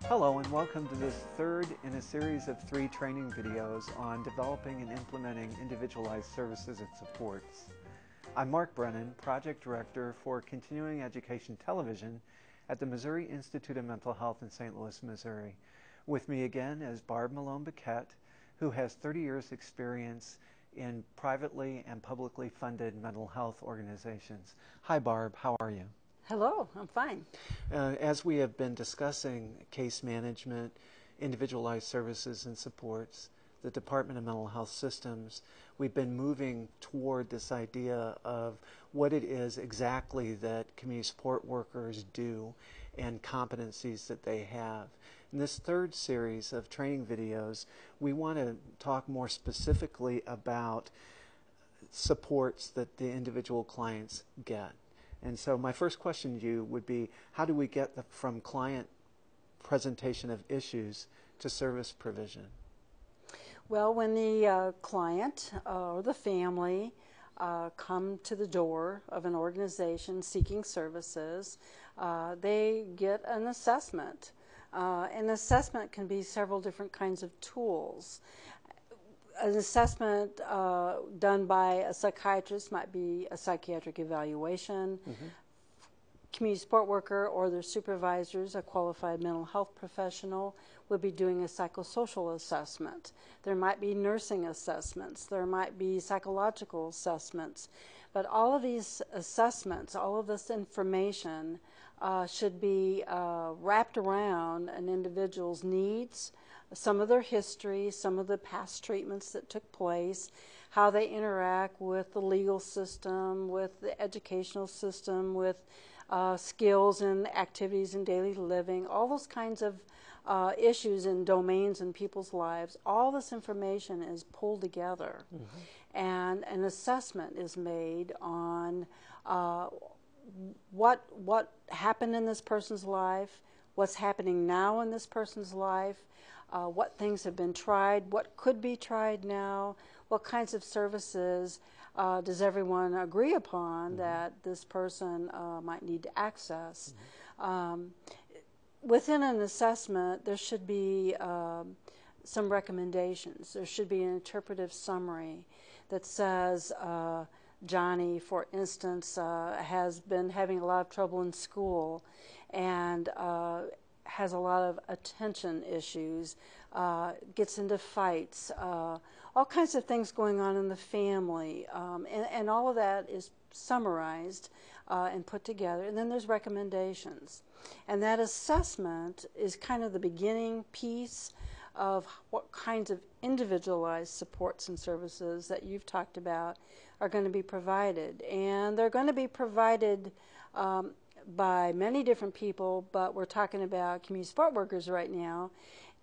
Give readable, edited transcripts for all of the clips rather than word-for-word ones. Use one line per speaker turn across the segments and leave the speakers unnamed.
Hello and welcome to this third in a series of 3 training videos on developing and implementing individualized services and supports. I'm Mark Brennan, Project Director for Continuing Education Television at the Missouri Institute of Mental Health in St. Louis, Missouri. With me again is Barb Malone-Bequette, who has 30 years experience in privately and publicly funded mental health organizations. Hi Barb, how are you?
Hello, I'm fine.
As we have been discussing case management, individualized services and supports, the Department of Mental Health Systems, we've been moving toward this idea of what it is exactly that community support workers do and competencies that they have. In this third series of training videos, we want to talk more specifically about supports that the individual clients get. And so my first question to you would be, how do we get from client presentation of issues to service provision?
Well, when the client or the family come to the door of an organization seeking services, they get an assessment. An assessment can be several different kinds of tools. An assessment done by a psychiatrist might be a psychiatric evaluation. Community support worker or their supervisors, a qualified mental health professional, would be doing a psychosocial assessment. There might be nursing assessments. There might be psychological assessments. But all of these assessments, all of this information should be wrapped around an individual's needs, some of their history, some of the past treatments that took place, how they interact with the legal system, with the educational system, with skills and activities in daily living, all those kinds of issues and domains in people's lives. All this information is pulled together, and an assessment is made on what happened in this person's life, what's happening now in this person's life, what things have been tried, what could be tried now, what kinds of services does everyone agree upon that this person might need to access. Within an assessment, there should be some recommendations. There should be an interpretive summary that says, Johnny, for instance, has been having a lot of trouble in school and has a lot of attention issues, gets into fights, all kinds of things going on in the family, and all of that is summarized and put together, and then there's recommendations. And that assessment is kind of the beginning piece of what kinds of individualized supports and services that you've talked about are going to be provided. And they're going to be provided by many different people, but we're talking about community support workers right now,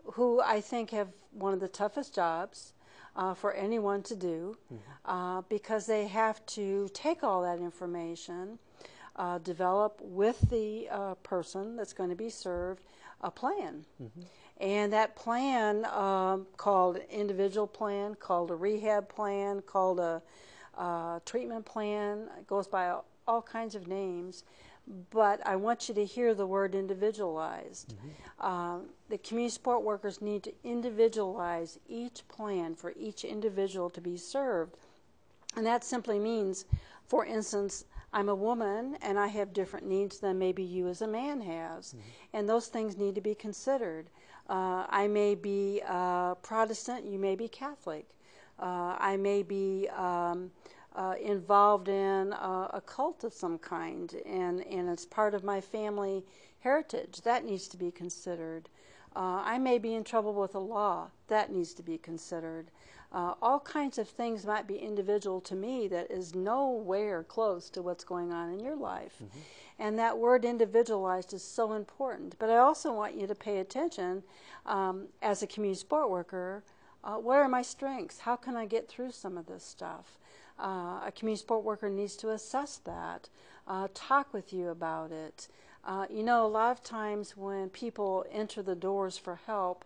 who I think have one of the toughest jobs for anyone to do, because they have to take all that information, develop with the person that's going to be served a plan. And that plan, called an individual plan, called a rehab plan, called a treatment plan, it goes by all kinds of names. But I want you to hear the word individualized. The community support workers need to individualize each plan for each individual to be served. And that simply means, for instance, I'm a woman and I have different needs than maybe you as a man has. And those things need to be considered. I may be Protestant, you may be Catholic. I may be involved in a cult of some kind, and it's part of my family heritage. That needs to be considered. I may be in trouble with the law. That needs to be considered. All kinds of things might be individual to me that is nowhere close to what's going on in your life. And that word individualized is so important. But I also want you to pay attention as a community support worker. What are my strengths? How can I get through some of this stuff? A community support worker needs to assess that, talk with you about it. You know, a lot of times when people enter the doors for help,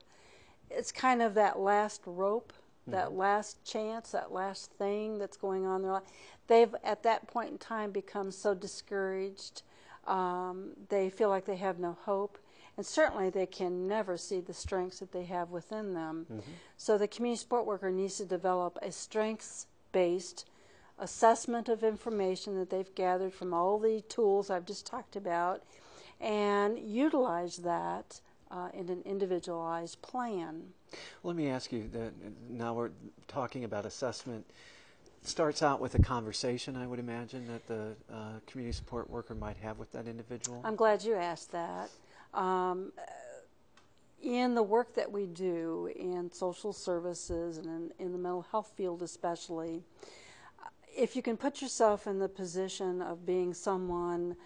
it's kind of that last rope, that last chance, that last thing that's going on in their life. They've, at that point in time, become so discouraged. They feel like they have no hope. And certainly they can never see the strengths that they have within them.
Mm-hmm.
So the community support worker needs to develop a strengths-based assessment of information that they've gathered from all the tools I've just talked about, and utilize that in an individualized plan.
Let me ask you that now we're talking about assessment. It starts out with a conversation, I would imagine, that the community support worker might have with that individual.
I'm glad you asked that. In the work that we do in social services and in the mental health field especially, if you can put yourself in the position of being someone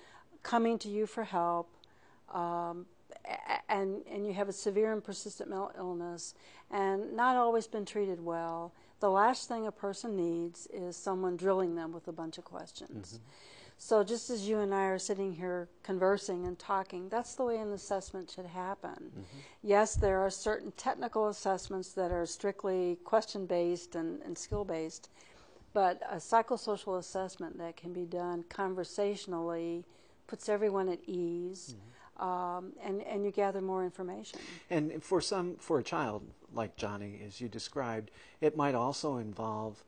coming to you for help, and you have a severe and persistent mental illness and not always been treated well, the last thing a person needs is someone drilling them with a bunch of questions.
Mm-hmm.
So just as you and I are sitting here conversing and talking, that's the way an assessment should happen.
Mm-hmm.
Yes, there are certain technical assessments that are strictly question-based and skill-based, but a psychosocial assessment that can be done conversationally puts everyone at ease, and you gather more information.
And for a child like Johnny, as you described, it might also involve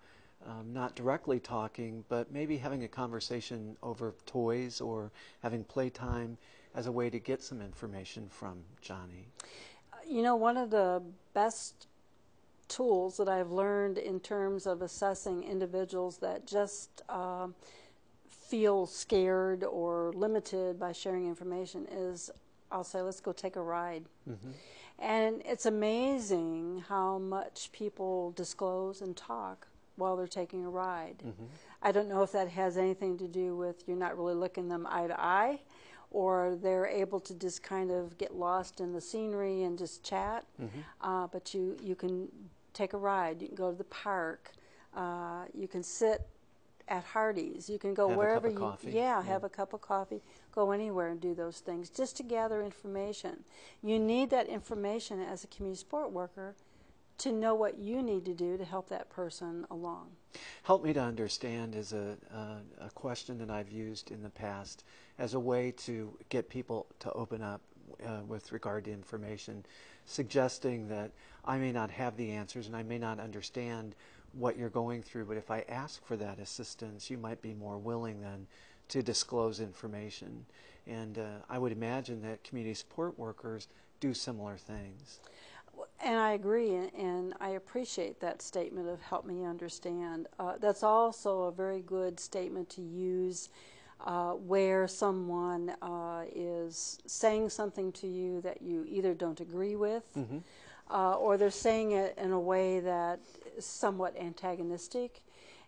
not directly talking, but maybe having a conversation over toys or having playtime as a way to get some information from Johnny.
You know, one of the best tools that I've learned in terms of assessing individuals that just feel scared or limited by sharing information is, I'll say, let's go take a ride.
Mm-hmm.
And it's amazing how much people disclose and talk while they're taking a ride.
Mm-hmm.
I don't know if that has anything to do with you're not really looking them eye to eye, or they're able to just kind of get lost in the scenery and just chat.
Mm-hmm.
But you can take a ride. You can go to the park. You can sit at Hardee's. You can go
have
wherever
a cup of coffee.
have a cup of coffee. Go anywhere and do those things just to gather information. You need that information as a community support worker to know what you need to do to help that person along.
Help me to understand is a question that I've used in the past as a way to get people to open up with regard to information, suggesting that I may not have the answers and I may not understand what you're going through, but if I ask for that assistance, you might be more willing then to disclose information. And I would imagine that community support workers do similar things.
And I agree, and I appreciate that statement of help me understand. That's also a very good statement to use where someone is saying something to you that you either don't agree with,
Mm-hmm.
or they're saying it in a way that is somewhat antagonistic.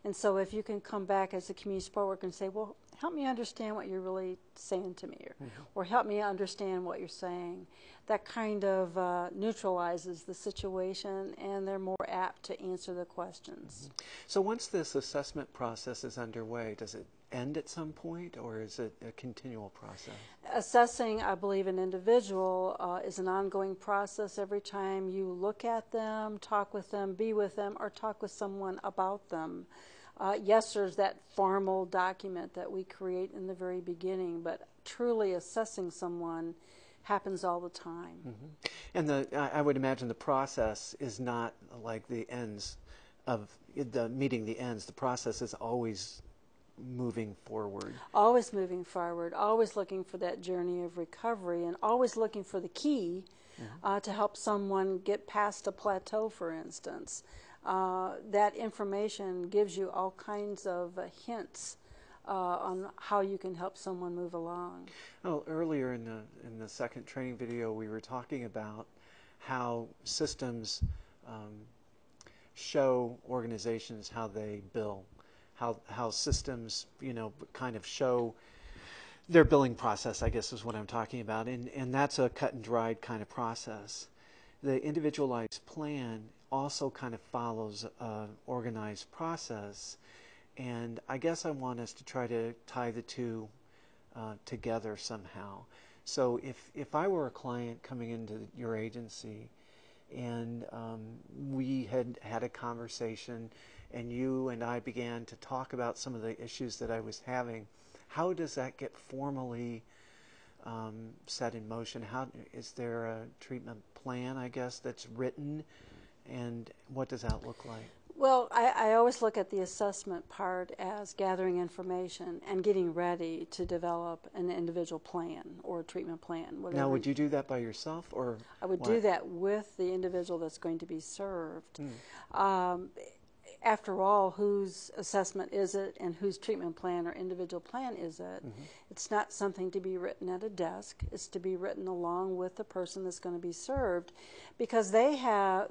And so if you can come back as a community support worker and say, well, help me understand what you're really saying to me, or help me understand what you're saying, that kind of neutralizes the situation, and they're more apt to answer the questions.
Mm-hmm. So once this assessment process is underway, does it end at some point, or is it a continual process?
Assessing, I believe, an individual is an ongoing process. Every time you look at them, talk with them, be with them, or talk with someone about them. Yes, there's that formal document that we create in the very beginning, but truly assessing someone happens all the time.
Mm-hmm. And I would imagine the process is not like the ends of the meeting the ends. The process is always moving forward.
Always moving forward, always looking for that journey of recovery, and always looking for the key to help someone get past a plateau, for instance. That information gives you all kinds of hints on how you can help someone move along.
Well, earlier in the second training video, we were talking about how systems show organizations how they bill, how systems, kind of show their billing process, I guess is what I'm talking about, and that's a cut and dried kind of process. The individualized plan also kind of follows an organized process, and I guess I want us to try to tie the two together somehow. So if I were a client coming into your agency and we had a conversation and you and I began to talk about some of the issues that I was having, how does that get formally set in motion? How is there a treatment plan, I guess, that's written, and what does that look like?
Well, I always look at the assessment part as gathering information and getting ready to develop an individual plan or a treatment plan. Whatever.
Now, would you do that by yourself, or
I would
what?
do that with the individual that's going to be served. After all, whose assessment is it and whose treatment plan or individual plan is it? It's not something to be written at a desk. It's to be written along with the person that's going to be served, because they're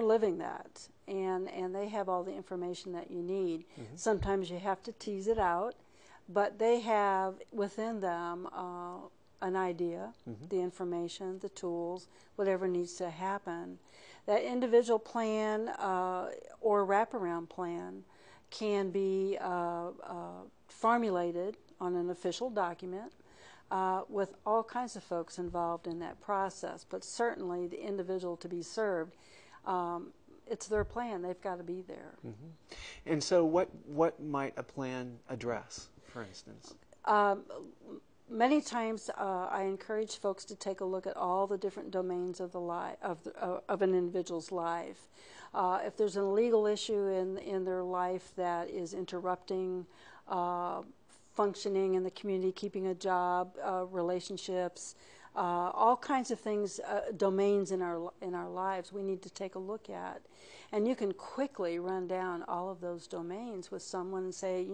living that, and they have all the information that you need. Sometimes you have to tease it out, but they have within them an idea, the information, the tools, whatever needs to happen. That individual plan or wraparound plan can be formulated on an official document with all kinds of folks involved in that process, but certainly the individual to be served, it's their plan. They've got to be there.
And so what might a plan address, for instance?
Many times I encourage folks to take a look at all the different domains of the of an individual's life. If there's an illegal issue in their life that is interrupting functioning in the community, keeping a job, relationships, all kinds of things, domains in our lives we need to take a look at. And you can quickly run down all of those domains with someone and say,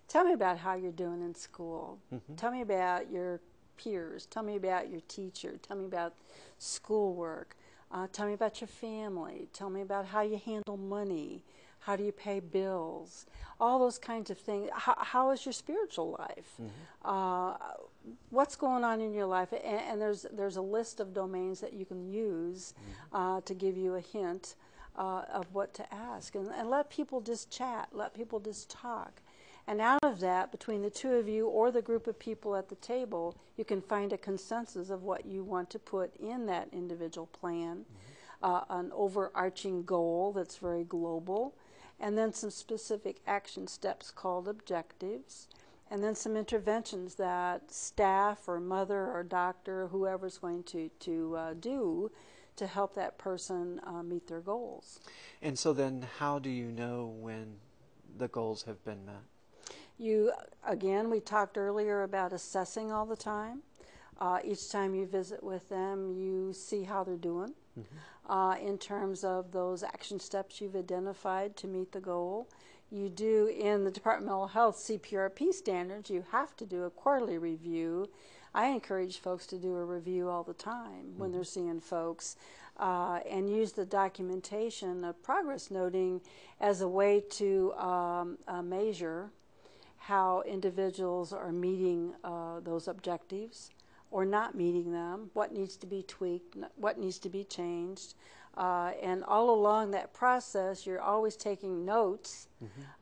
tell me about how you're doing in school. Tell me about your peers. Tell me about your teacher. Tell me about schoolwork. Tell me about your family. Tell me about how you handle money. How do you pay bills? All those kinds of things. How is your spiritual life? What's going on in your life? And there's a list of domains that you can use to give you a hint of what to ask. And let people just chat. Let people just talk. And out of that, between the two of you or the group of people at the table, you can find a consensus of what you want to put in that individual plan, an overarching goal that's very global, and then some specific action steps called objectives, and then some interventions that staff or mother or doctor, whoever's going to do to help that person meet their goals.
And so then how do you know when the goals have been met?
Again, we talked earlier about assessing all the time. Each time you visit with them, you see how they're doing in terms of those action steps you've identified to meet the goal. You do, in the Department of Mental Health CPRP standards, you have to do a quarterly review. I encourage folks to do a review all the time when they're seeing folks, and use the documentation of progress noting as a way to measure how individuals are meeting those objectives or not meeting them, what needs to be tweaked, what needs to be changed. And all along that process, you're always taking notes,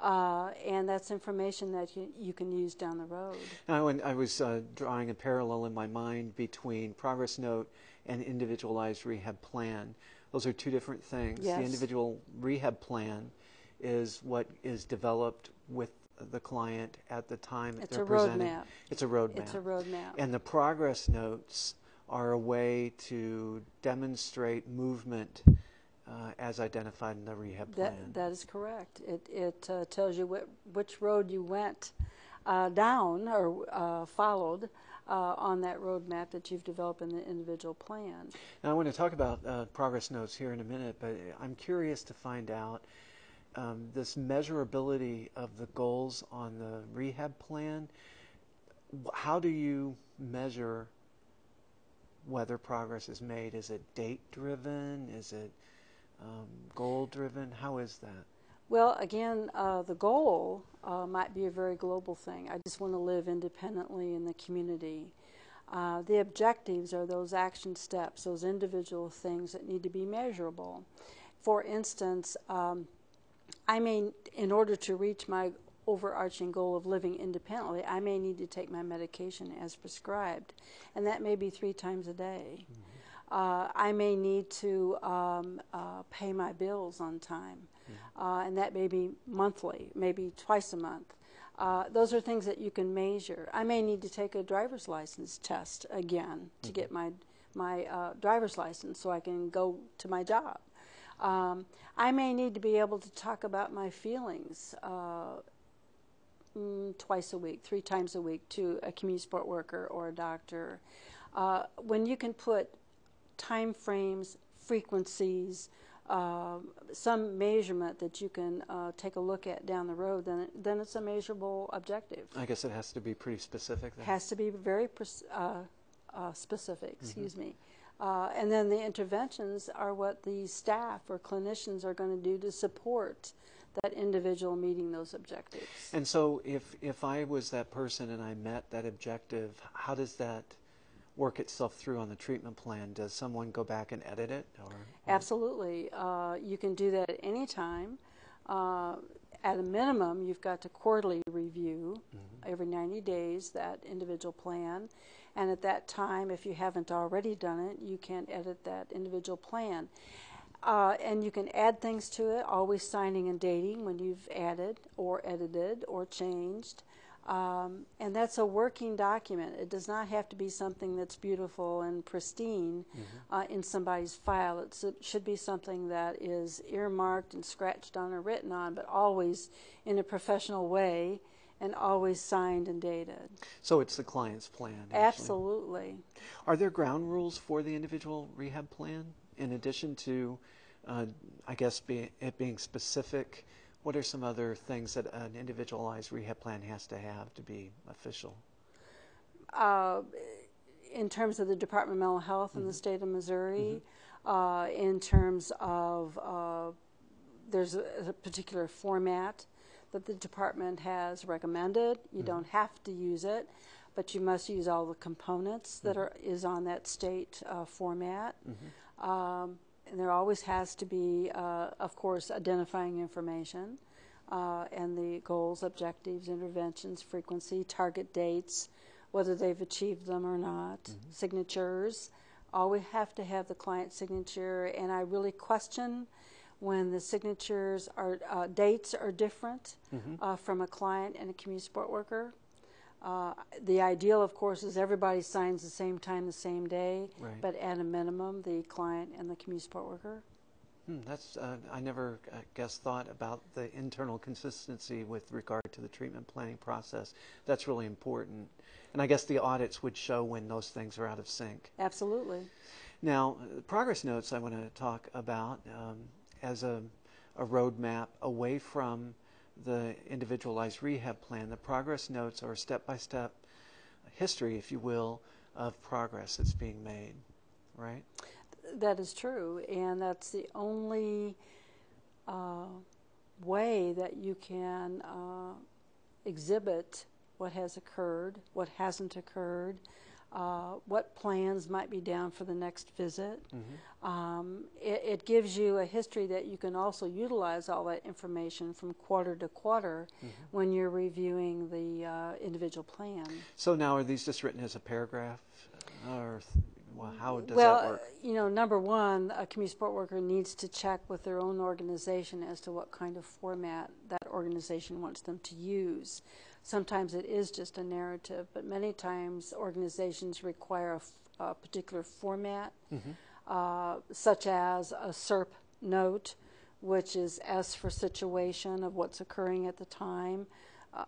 and that's information that you can use down the road.
Now, when I was drawing a parallel in my mind between progress note and individualized rehab plan, those are two different things.
Yes.
The individual rehab plan is what is developed with the client at the time that they're presenting. It's a roadmap.
It's a roadmap.
And the progress notes are a way to demonstrate movement as identified in the rehab plan.
That is correct. It tells you which road you went down or followed on that roadmap that you've developed in the individual plan.
Now I want to talk about progress notes here in a minute, but I'm curious to find out this measurability of the goals on the rehab plan. How do you measure whether progress is made? Is it date-driven? Is it goal-driven? How is that?
Well, again, the goal might be a very global thing. I just want to live independently in the community. The objectives are those action steps, those individual things that need to be measurable. For instance, in order to reach my overarching goal of living independently, I may need to take my medication as prescribed, and that may be 3 times a day. I may need to pay my bills on time, and that may be monthly, maybe twice a month. Those are things that you can measure. I may need to take a driver's license test again to get my driver's license so I can go to my job. I may need to be able to talk about my feelings twice a week, 3 times a week to a community support worker or a doctor. When you can put time frames, frequencies, some measurement that you can take a look at down the road, then it's a measurable objective.
I guess it has to be pretty specific then.
It has to be very specific, excuse me. And then the interventions are what the staff or clinicians are going to do to support that individual meeting those objectives.
And so if I was that person and I met that objective, how does that work itself through on the treatment plan? Does someone go back and edit it?
Absolutely. You can do that at any time. At a minimum, you've got to quarterly review every 90 days that individual plan. And at that time, if you haven't already done it, you can edit that individual plan. And you can add things to it, always signing and dating when you've added or edited or changed. And that's a working document. It does not have to be something that's beautiful and pristine in somebody's file. It should be something that is earmarked and scratched on or written on, but always in a professional way and always signed and dated.
So it's the client's plan, actually.
Absolutely.
Are there ground rules for the individual rehab plan in addition to, I guess, it being specific? What are some other things that an individualized rehab plan has to have to be official?
In terms of the Department of Mental Health in the state of Missouri, in terms of there's a particular format that the department has recommended. You don't have to use it, but you must use all the components that is on that state format. And there always has to be, of course, identifying information and the goals, objectives, interventions, frequency, target dates, whether they've achieved them or not, signatures. Always have to have the client signature, and I really question when the signatures are, dates are different from a client and a community support worker. The ideal, of course, is everybody signs the same time, the same day, but at a minimum, the client and the community support worker.
That's I never, thought about the internal consistency with regard to the treatment planning process. That's really important. And I guess the audits would show when those things are out of sync.
Absolutely.
Now, progress notes I want to talk about as a roadmap away from the individualized rehab plan. The progress notes are a step-by-step history, if you will, of progress that's being made, right?
That is true, and that's the only way that you can exhibit what has occurred, what hasn't occurred, what plans might be down for the next visit. It gives you a history that you can also utilize all that information from quarter to quarter when you're reviewing the individual plan.
So now are these just written as a paragraph? Or how does that work?
Well, number one, a community support worker needs to check with their own organization as to what kind of format that organization wants them to use. Sometimes it is just a narrative, but many times organizations require a particular format, such as a SERP note, which is S for situation of what's occurring at the time,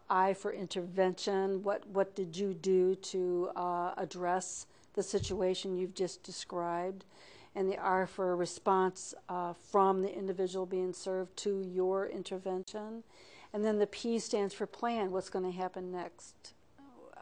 I for intervention, what did you do to address the situation you've just described, and the R for a response from the individual being served to your intervention. And then the P stands for plan, what's going to happen next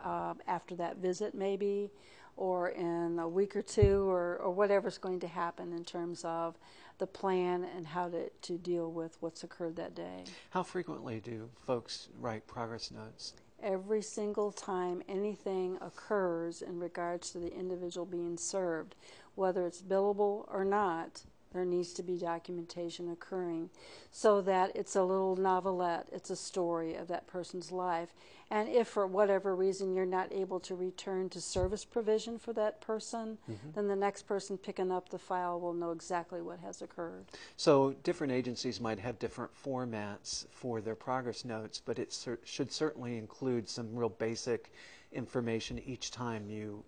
after that visit maybe, or in a week or two, or whatever's going to happen in terms of the plan and how to deal with what's occurred that day.
How frequently do folks write progress notes?
Every single time anything occurs in regards to the individual being served, whether it's billable or not, There needs to be documentation occurring so that it's a little novelette, it's a story of that person's life. And if for whatever reason you're not able to return to service provision for that person, then the next person picking up the file will know exactly what has occurred.
So different agencies might have different formats for their progress notes, but it should certainly include some real basic information each time you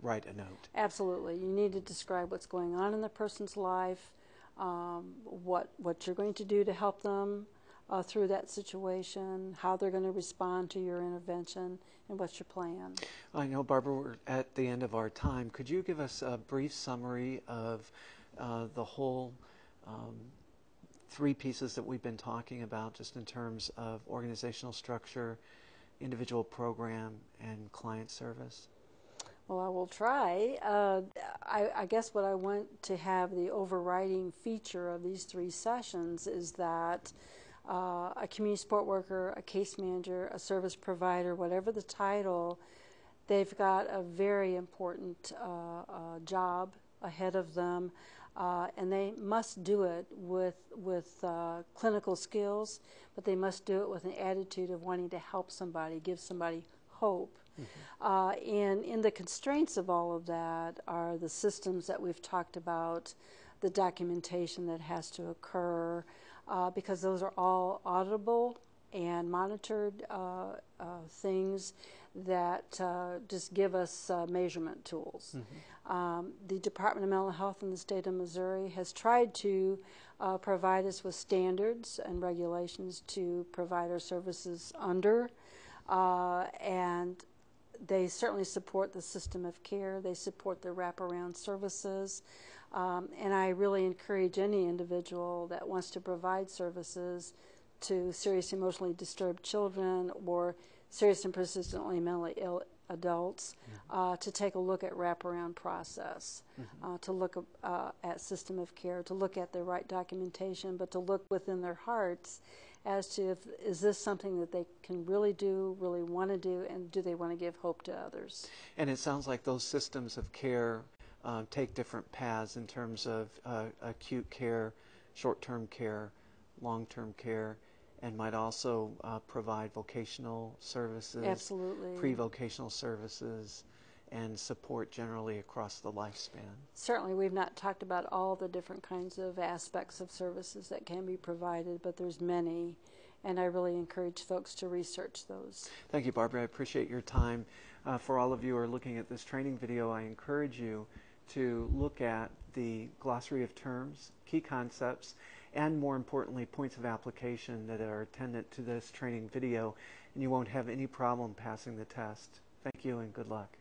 write a note.
Absolutely. You need to describe what's going on in the person's life, what you're going to do to help them through that situation, how they're going to respond to your intervention, and what's your plan.
I know, Barbara, we're at the end of our time. Could you give us a brief summary of the whole three pieces that we've been talking about, just in terms of organizational structure, individual program, and client service?
Well, I will try. I guess what I want to have the overriding feature of these three sessions is that a community support worker, a case manager, a service provider, whatever the title, they've got a very important job ahead of them, and they must do it with clinical skills, but they must do it with an attitude of wanting to help somebody, give somebody hope. And in the constraints of all of that are the systems that we've talked about, the documentation that has to occur, because those are all auditable and monitored things that just give us measurement tools. The Department of Mental Health in the state of Missouri has tried to provide us with standards and regulations to provide our services under, and they certainly support the system of care. They support the wraparound services. And I really encourage any individual that wants to provide services to seriously emotionally disturbed children or serious and persistently mentally ill adults to take a look at wraparound process, to look at system of care, to look at the right documentation, but to look within their hearts as to is this something that they can really do, really want to do, and do they want to give hope to others.
And it sounds like those systems of care take different paths in terms of acute care, short-term care, long-term care, and might also provide vocational services,
Absolutely.
pre-vocational services, and support generally across the lifespan.
Certainly, we've not talked about all the different kinds of aspects of services that can be provided, but there's many, and I really encourage folks to research those.
Thank you, Barbara. I appreciate your time. For all of you who are looking at this training video, I encourage you to look at the glossary of terms, key concepts, and more importantly, points of application that are attendant to this training video, and you won't have any problem passing the test. Thank you and good luck.